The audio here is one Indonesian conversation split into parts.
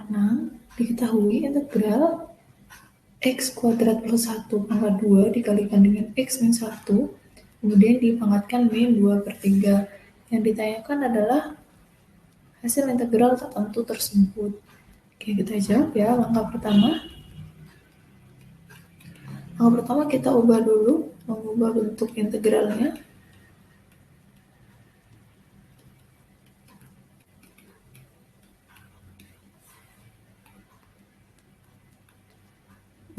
nomor 6, diketahui integral X kuadrat plus 1 pangkat 2 dikalikan dengan X min 1, kemudian dipangkatkan min 2/3. Yang ditanyakan adalah hasil integral tertentu tersebut. Oke, kita jawab ya. Langkah pertama kita ubah dulu, mengubah bentuk integralnya.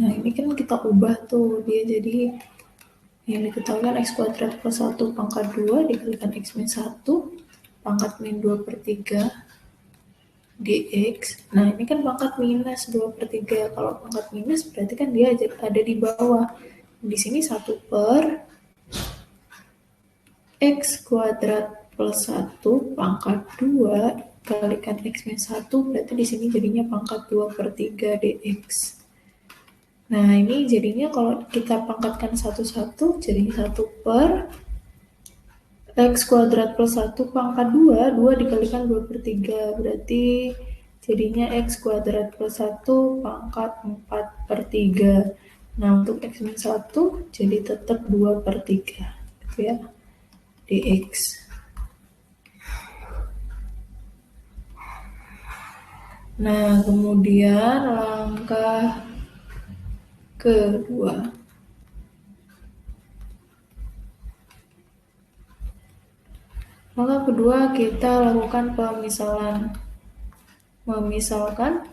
Nah, ini kan kita ubah tuh, dia jadi yang diketahui kan X kuadrat plus 1 pangkat 2 dikalikan X min 1 pangkat min 2/3 dx. Nah, ini kan pangkat minus 2/3. Kalau pangkat minus berarti kan dia ada di bawah. Di sini 1 per X kuadrat plus 1 pangkat 2 kalikan X min 1, berarti di sini jadinya pangkat 2/3 dx. Nah, ini jadinya kalau kita pangkatkan satu-satu, jadinya 1 per X kuadrat plus 1 pangkat 2, 2 dikalikan 2/3, berarti jadinya X kuadrat plus 1 pangkat 4/3. Nah, untuk X min 1, jadi tetap 2/3, gitu ya, dx. Nah, kemudian langkah kedua. Langkah kedua kita lakukan pemisalan. Memisalkan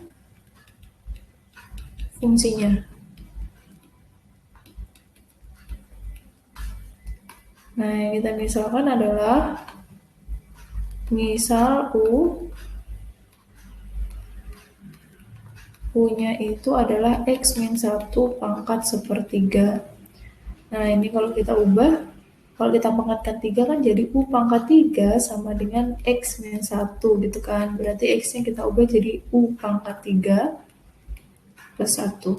fungsinya. Nah, yang kita misalkan adalah misal U-nya itu adalah X min 1 pangkat 1/3. Nah, ini kalau kita ubah, kalau kita pangkatkan 3 kan jadi U pangkat 3 sama dengan X min 1 gitu kan. Berarti X-nya kita ubah jadi U pangkat 3 plus 1.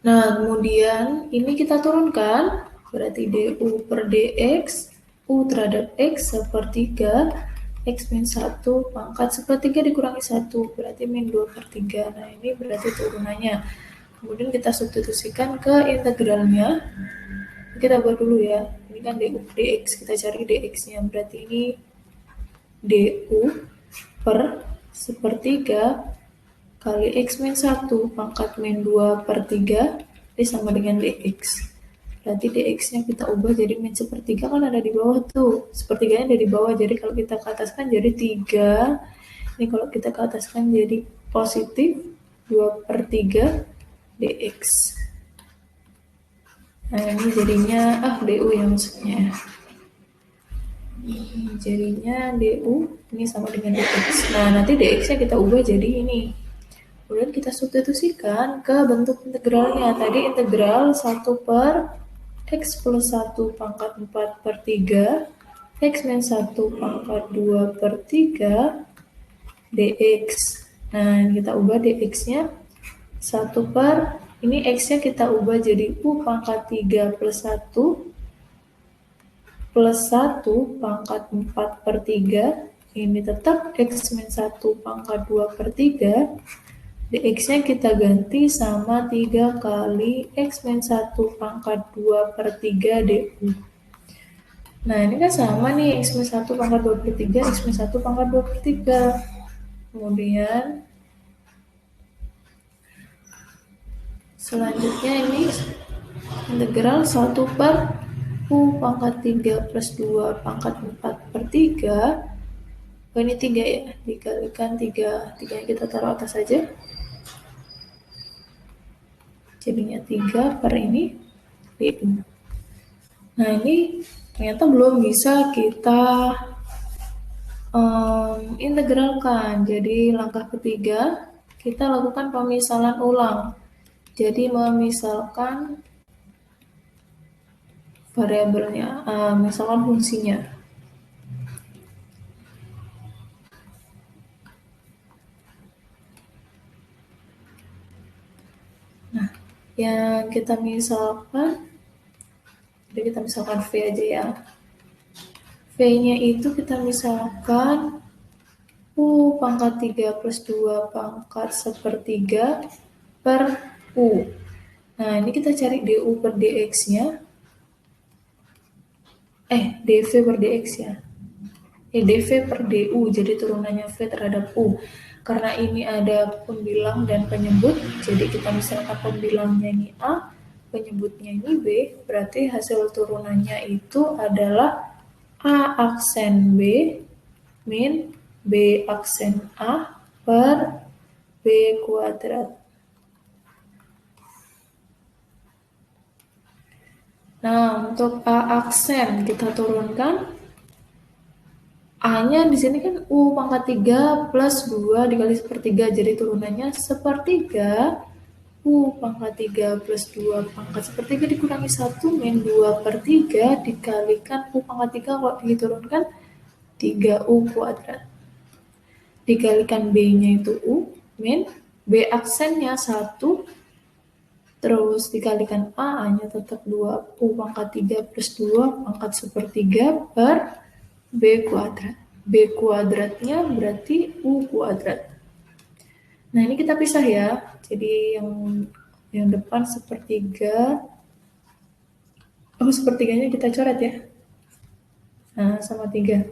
Nah, kemudian ini kita turunkan, berarti du per dx, U terhadap X 1/3, X min 1 pangkat 1/3 dikurangi 1, berarti min 2/3. Nah, ini berarti turunannya. Kemudian kita substitusikan ke integralnya. Kita buat dulu ya. Ini kan du per dx, kita cari dx-nya. Berarti ini du per 1/3 kali X min 1 pangkat min 2/3 ini sama dengan dx. Berarti dx-nya kita ubah jadi min 1/3, kan ada di bawah tuh. 1/3-nya ada di bawah, jadi kalau kita ke atas kan jadi 3. Ini kalau kita ke atas kan jadi positif 2/3 dx. Nah, ini jadinya, du ya maksudnya. Ini jadinya du, ini sama dengan dx. Nah, nanti dx-nya kita ubah jadi ini. Kemudian kita substitusikan ke bentuk integralnya. Tadi integral 1 per X plus 1 pangkat 4/3, X min 1 pangkat 2/3 dx. Nah, kita ubah dx-nya 1 per, ini X-nya kita ubah jadi U pangkat 3 plus 1 plus 1 pangkat 4/3. Ini tetap X min 1 pangkat 2/3. dx-nya kita ganti sama 3 kali X min 1 pangkat 2/3 du. Nah, ini kan sama nih, X min 1 pangkat 2/3, X min 1 pangkat 2/3. Kemudian selanjutnya ini integral 1 per U pangkat 3 plus 2 pangkat 4/3. Ini 3 ya, dikalikan 3. 3 kita taruh atas saja. Jadinya 3 per ini du. Nah, ini ternyata belum bisa kita integralkan. Jadi langkah ketiga kita lakukan pemisalan ulang. Jadi memisalkan variabelnya, misalkan fungsinya. Nah, yang kita misalkan, jadi kita misalkan V aja ya. V-nya itu kita misalkan U pangkat 3 plus 2 pangkat sepertiga per U. Nah, ini kita cari DU per DX-nya. DV per DX ya. DV per DU, jadi turunannya V terhadap U. Karena ini ada pembilang dan penyebut, jadi kita misalkan pembilangnya ini A, penyebutnya ini B, berarti hasil turunannya itu adalah A aksen B min B aksen A per B kuadrat. Nah, untuk A aksen kita turunkan. A-nya di sini kan U pangkat 3 plus 2 dikali sepertiga, jadi turunannya sepertiga. U pangkat 3 plus 2 pangkat sepertiga dikurangi 1 min 2 per 3 dikalikan U pangkat 3 kalau diturunkan 3U kuadrat. Dikalikan B-nya itu U min B aksennya 1 terus dikalikan A-nya tetap 2 U pangkat 3 plus 2 pangkat sepertiga per B kuadrat. B kuadratnya berarti U kuadrat. Nah, ini kita pisah ya. Jadi yang depan sepertiga. Sepertiganya kita coret ya. Nah, sama 3.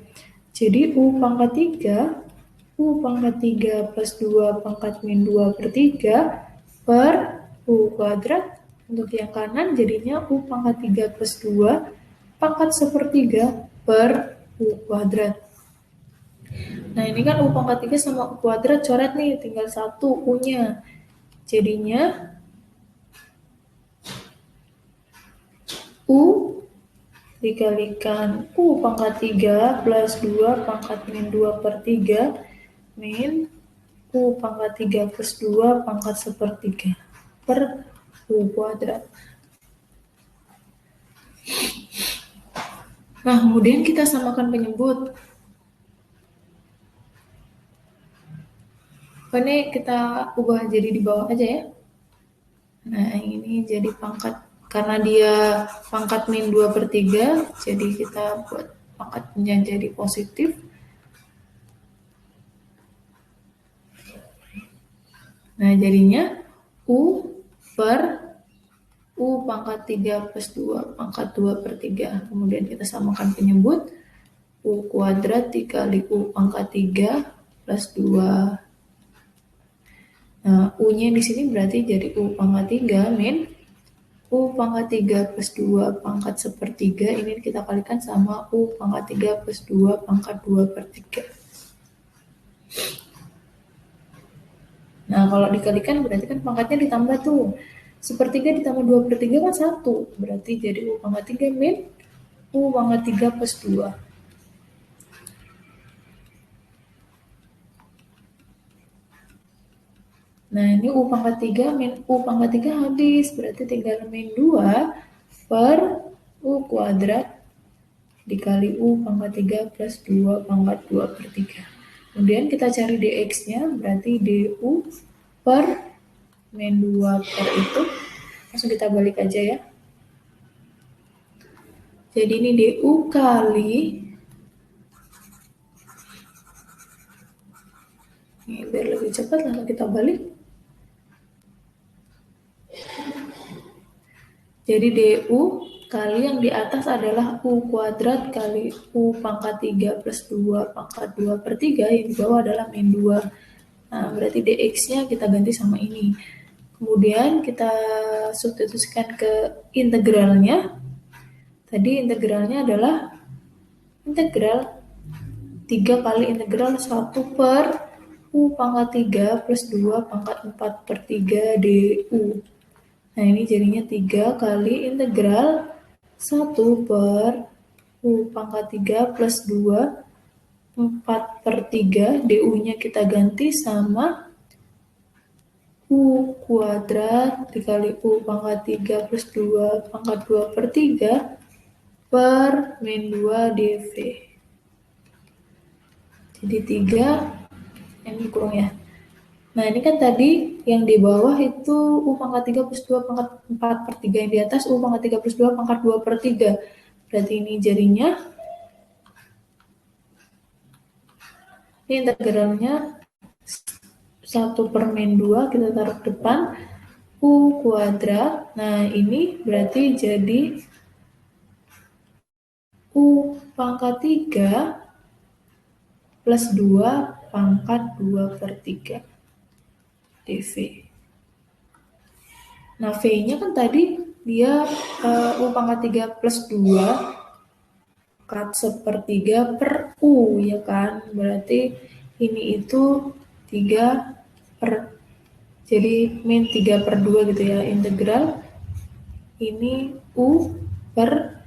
Jadi U pangkat 3, U pangkat 3 plus 2 pangkat min 2 per 3 per U kuadrat. Untuk yang kanan jadinya U pangkat 3 plus 2 pangkat sepertiga per U kuadrat. Nah, ini kan U pangkat 3 sama U kuadrat coret nih, tinggal 1 U-nya. Jadinya U dikalikan U pangkat 3 plus 2 pangkat min 2 per 3 min U pangkat 3 plus 2 pangkat sepertiga per U kuadrat. Nah, kemudian kita samakan penyebut. Ini kita ubah jadi di bawah aja ya. Nah, ini jadi pangkat, karena dia pangkat min 2 per 3, jadi kita buat pangkatnya jadi positif. Nah, jadinya U per U pangkat 3 plus 2 pangkat 2 per 3. Kemudian kita samakan penyebut. U kuadrat dikali U pangkat 3 plus 2. Nah, U-nya di sini berarti jadi U pangkat 3 min U pangkat 3 plus 2 pangkat sepertiga. Ini kita kalikan sama U pangkat 3 plus 2 pangkat 2 per 3. Nah, kalau dikalikan berarti kan pangkatnya ditambah tuh. Sepertiga ditambah 2 per 3 kan 1. Berarti jadi U pangkat 3 min U pangkat 3 plus 2. Nah, ini U pangkat 3 min U pangkat 3 habis. Berarti tinggal min 2 per U kuadrat dikali U pangkat 3 plus 2 pangkat 2 per 3. Kemudian kita cari dx-nya, berarti du per min 2 per itu. Langsung kita balik aja ya. Jadi ini du kali, ini biar lebih cepat langsung kita balik. Jadi du kali yang di atas adalah U kuadrat kali U pangkat 3 plus 2 pangkat 2 per 3, yang di bawah adalah min 2. Nah, berarti dx-nya kita ganti sama ini. Kemudian kita substitusikan ke integralnya. Tadi integralnya adalah integral 3 kali integral 1 per U pangkat 3 plus 2 pangkat 4 per 3 du. Nah, ini jadinya 3 kali integral 1 per U pangkat 3 plus 2 4 per 3, du-nya kita ganti sama U kuadrat dikali U pangkat 3 plus 2 pangkat 2 per 3 per min 2 dv. Jadi 3, ini kurang ya. Nah, ini kan tadi yang di bawah itu U pangkat 3 plus 2 pangkat 4 per 3. Yang di atas U pangkat 3 plus 2 pangkat 2 per 3. Berarti ini jadinya Ini integralnya 1 per min 2 kita taruh depan, U kuadrat. Nah, ini berarti jadi U pangkat 3 plus 2 pangkat 2 per 3 dV. Nah, V-nya kan tadi dia U pangkat 3 plus 2 pangkat sepertiga per U, ya kan? Berarti ini itu 3 per, jadi min 3 per 2 gitu ya, integral ini U per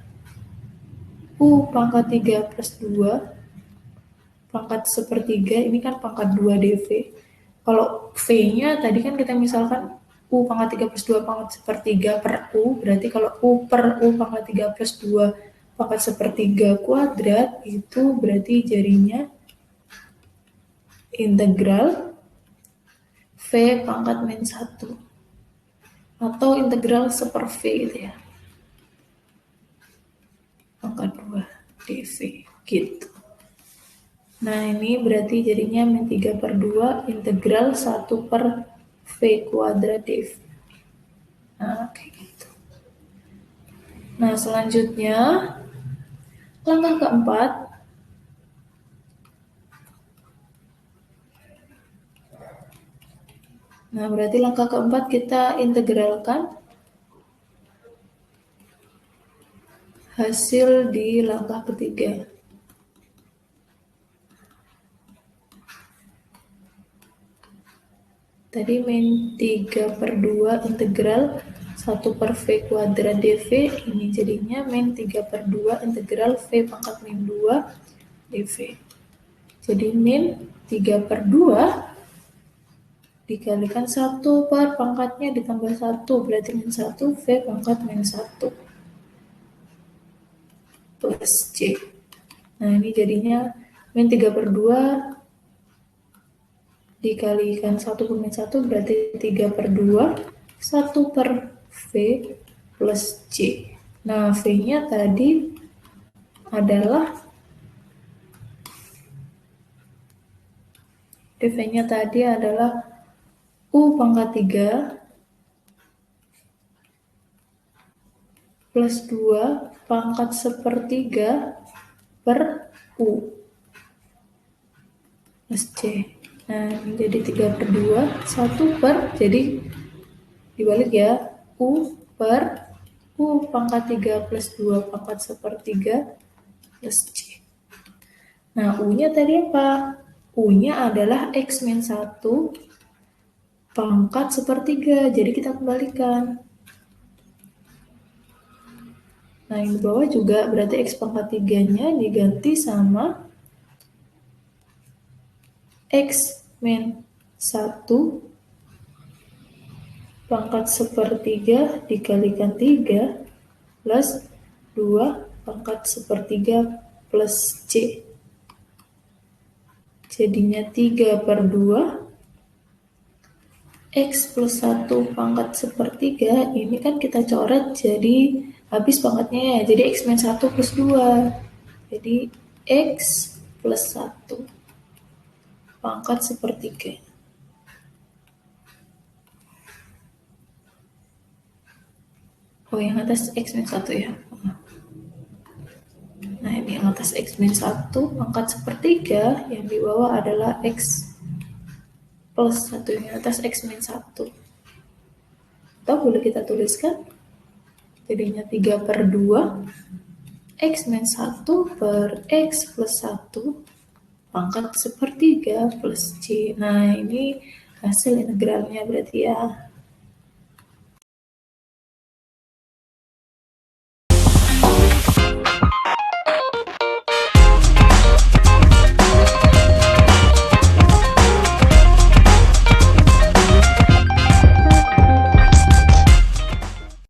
U pangkat 3 plus 2 pangkat sepertiga, ini kan pangkat 2 dV. Kalau V-nya tadi kan kita misalkan U pangkat 3 plus 2 pangkat sepertiga per U, berarti kalau U per U pangkat 3 plus 2 pangkat sepertiga kuadrat, itu berarti jadinya integral V pangkat min 1. Atau integral seper V gitu ya. Pangkat 2 dV gitu. Nah, ini berarti jadinya min 3 per 2 integral 1 per V kuadrat dV. Nah, kayak gitu. Nah, selanjutnya langkah keempat. Nah, berarti langkah keempat kita integralkan hasil di langkah ketiga. Tadi min 3 per 2 integral 1 per V kuadrat dV, ini jadinya min 3 per 2 integral V pangkat min 2 dV. Jadi min 3 per 2 dikalikan 1 per pangkatnya ditambah 1, berarti min 1 V pangkat min 1 plus C. Nah, ini jadinya min 3 per 2 dikalikan 1 per min 1 berarti 3 per 2, 1 per V plus C. Nah, V-nya tadi adalah V-nya tadi adalah U pangkat 3 plus 2 pangkat sepertiga per U plus C. Nah, ini jadi 3 per 2, 1 per, jadi dibalik ya, U per U pangkat 3 plus 2 pangkat sepertiga plus C. Nah, U-nya tadi apa? U-nya adalah X min 1 pangkat sepertiga, jadi kita kembalikan. Nah, yang di bawah juga berarti X pangkat 3-nya diganti sama X min 1 pangkat sepertiga dikalikan 3 plus 2 pangkat sepertiga plus C. Jadinya 3 per 2 X plus 1 pangkat sepertiga, ini kan kita coret jadi habis pangkatnya ya, jadi X min 1 plus 2. Jadi X plus 1 pangkat sepertiga. Oh, yang atas X min 1 ya. Nah, ini yang atas X min 1 pangkat sepertiga, yang di bawah adalah X plus 1, yang atas X min 1. Atau boleh kita tuliskan, jadinya 3 per 2, X min 1 per X plus 1 pangkat sepertiga plus C. Nah, ini hasil integralnya berarti ya.